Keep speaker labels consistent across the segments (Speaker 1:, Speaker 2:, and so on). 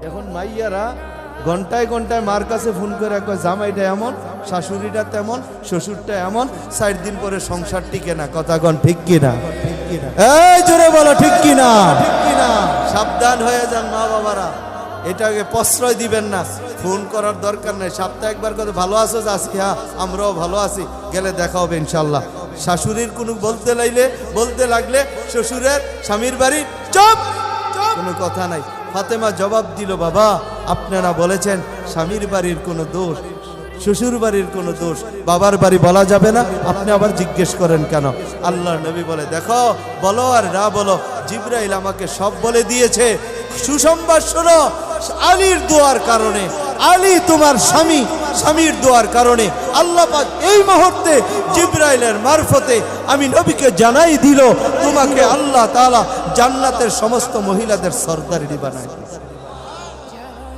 Speaker 1: এখন মাইয়ারা ঘন্টায় ঘন্টায় মার কাছে ফোন করে কয় জামাইটা এমন, শাশুড়িটা তেমন, শ্বশুরটা এমন, 4 দিন পরে সংসার টিকে না। কথা কন ঠিক কিনা? এই জোরে বলো ঠিক কিনা? সাবধান হয়ে যান মা বাবারা, এটাকে প্রশ্রয় দিবেন না। ফোন করার দরকার নাই, সপ্তাহে একবার করে ভালো আছো? আজকে হ্যাঁ আমরাও ভালো আছি, গেলে দেখা হবে ইনশাল্লাহ। শাশুড়ির কোনো বলতে লাগলে শ্বশুরের স্বামীর বাড়ির চুপ, কোনো কথা নাই। ফাতেমা জবাব দিল, বাবা আপনারা বলেছেন স্বামীর বাড়ির কোনো দোষ, শ্বশুর বাড়ির কোনো দোষ, বাবার বাড়ি বলা যাবে না, আপনি আবার জিজ্ঞেস করেন কেন? আল্লাহর নবী বলে, দেখো বলো আর না বলো, জিবরাইল আমাকে সব বলে দিয়েছে। সুসংবাদ শোনো, আলীর দোয়ার কারণে, আলী তোমার স্বামী, স্বামীর দোয়ার কারণে আল্লাহ পাক এই মুহূর্তে জিবরাইলের মারফতে আমি নবীকে জানাই দিল, তোমাকে আল্লাহ তাআলা জান্নাতের সমস্ত মহিলাদের সরদারিনী বানায় দিয়েছে।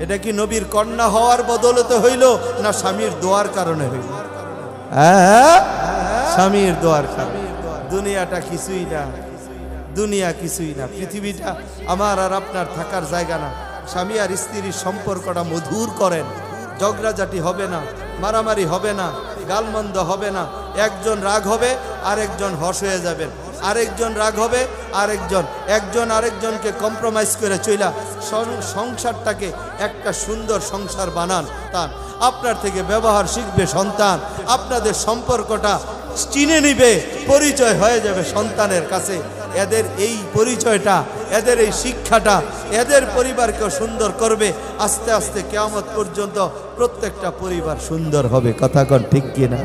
Speaker 1: এটা কি নবীর কন্যা হওয়ার বদৌলতে হইল না স্বামীর দোয়ার কারণে হইল? স্বামীর দোয়ার কারণে। দুনিয়াটা কিছুই না, দুনিয়া কিছুই না, পৃথিবীটা আমার আর আপনার থাকার জায়গা না। স্বামী আর স্ত্রীর সম্পর্কটা মধুর করেন, ঝগড়াঝাটি হবে না, মারামারি হবে না, গালমন্দ হবে না। একজন রাগ হবে আরেকজন হর্ষ হয়ে যাবেন, আরেকজন রাগ হবে একজন আরেকজনকে কম্প্রোমাইজ করে চইলা সংসারটাকে একটা সুন্দর সংসার বানান। তার আপনার থেকে ব্যবহার শিখবে সন্তান, আপনাদের সম্পর্কটা চিনে নিবে, পরিচয় হয়ে যাবে সন্তানের কাছে। এদের এই পরিচয়টা, এদের এই শিক্ষাটা এদের পরিবারকেও সুন্দর করবে। আস্তে আস্তে কিয়ামত পর্যন্ত প্রত্যেকটা পরিবার সুন্দর হবে। কথা কন ঠিক কিনা?